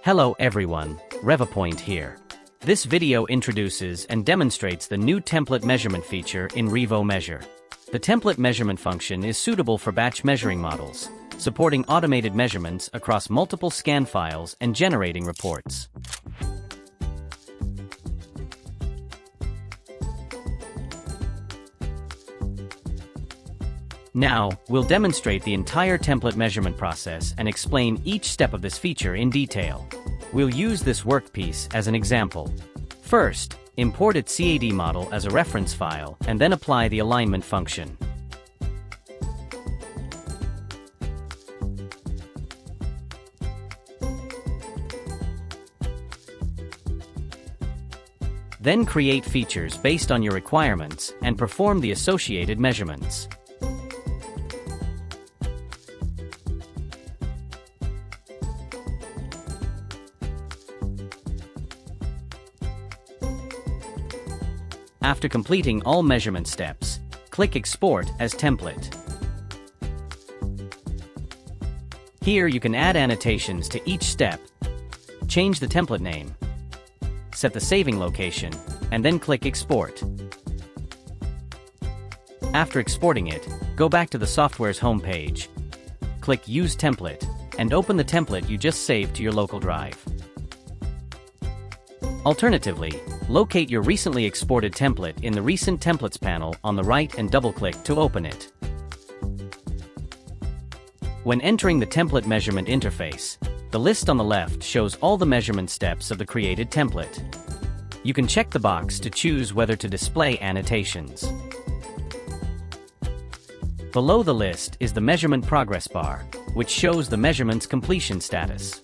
Hello everyone, Revopoint here. This video introduces and demonstrates the new template measurement feature in Revo Measure. The template measurement function is suitable for batch measuring models, supporting automated measurements across multiple scan files and generating reports. Now, we'll demonstrate the entire template measurement process and explain each step of this feature in detail. We'll use this workpiece as an example. First, import its CAD model as a reference file and then apply the alignment function. Then create features based on your requirements and perform the associated measurements. After completing all measurement steps, click Export as Template. Here you can add annotations to each step, change the template name, set the saving location, and then click Export. After exporting it, go back to the software's home page. Click Use Template, and open the template you just saved to your local drive. Alternatively, locate your recently exported template in the Recent Templates panel on the right and double-click to open it. When entering the template measurement interface, the list on the left shows all the measurement steps of the created template. You can check the box to choose whether to display annotations. Below the list is the measurement progress bar, which shows the measurement's completion status.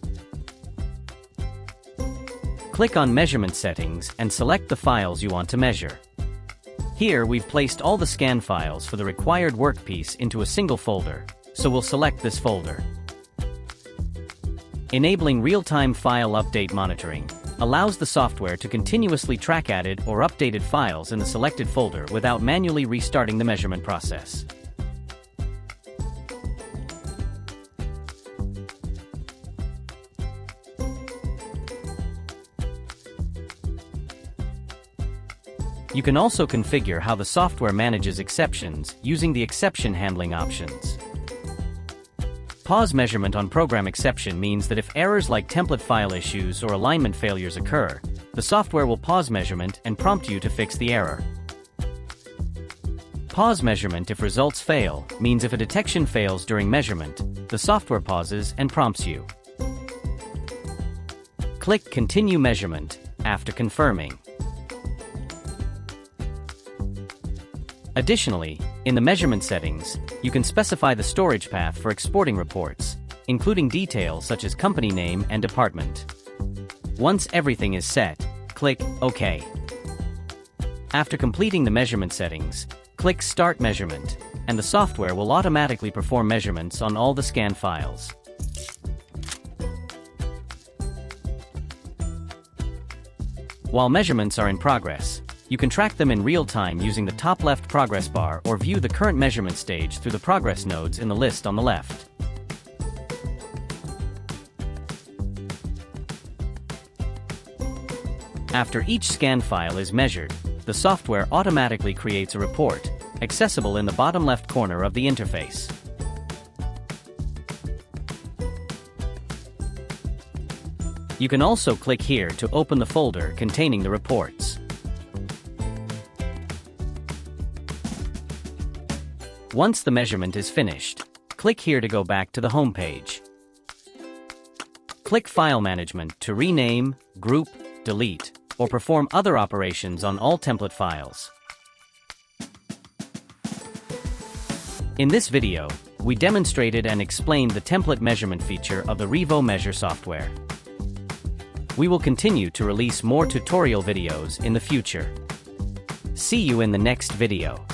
Click on Measurement Settings and select the files you want to measure. Here we've placed all the scan files for the required workpiece into a single folder, so we'll select this folder. Enabling real-time file update monitoring allows the software to continuously track added or updated files in the selected folder without manually restarting the measurement process. You can also configure how the software manages exceptions using the exception handling options. Pause measurement on program exception means that if errors like template file issues or alignment failures occur, the software will pause measurement and prompt you to fix the error. Pause measurement if results fail means if a detection fails during measurement, the software pauses and prompts you. Click Continue Measurement after confirming. Additionally, in the measurement settings, you can specify the storage path for exporting reports, including details such as company name and department. Once everything is set, click OK. After completing the measurement settings, click Start Measurement, and the software will automatically perform measurements on all the scan files. While measurements are in progress, you can track them in real time using the top left progress bar or view the current measurement stage through the progress nodes in the list on the left. After each scan file is measured, the software automatically creates a report, accessible in the bottom left corner of the interface. You can also click here to open the folder containing the reports. Once the measurement is finished, click here to go back to the home page. Click File Management to rename, group, delete, or perform other operations on all template files. In this video, we demonstrated and explained the template measurement feature of the Revo Measure software. We will continue to release more tutorial videos in the future. See you in the next video.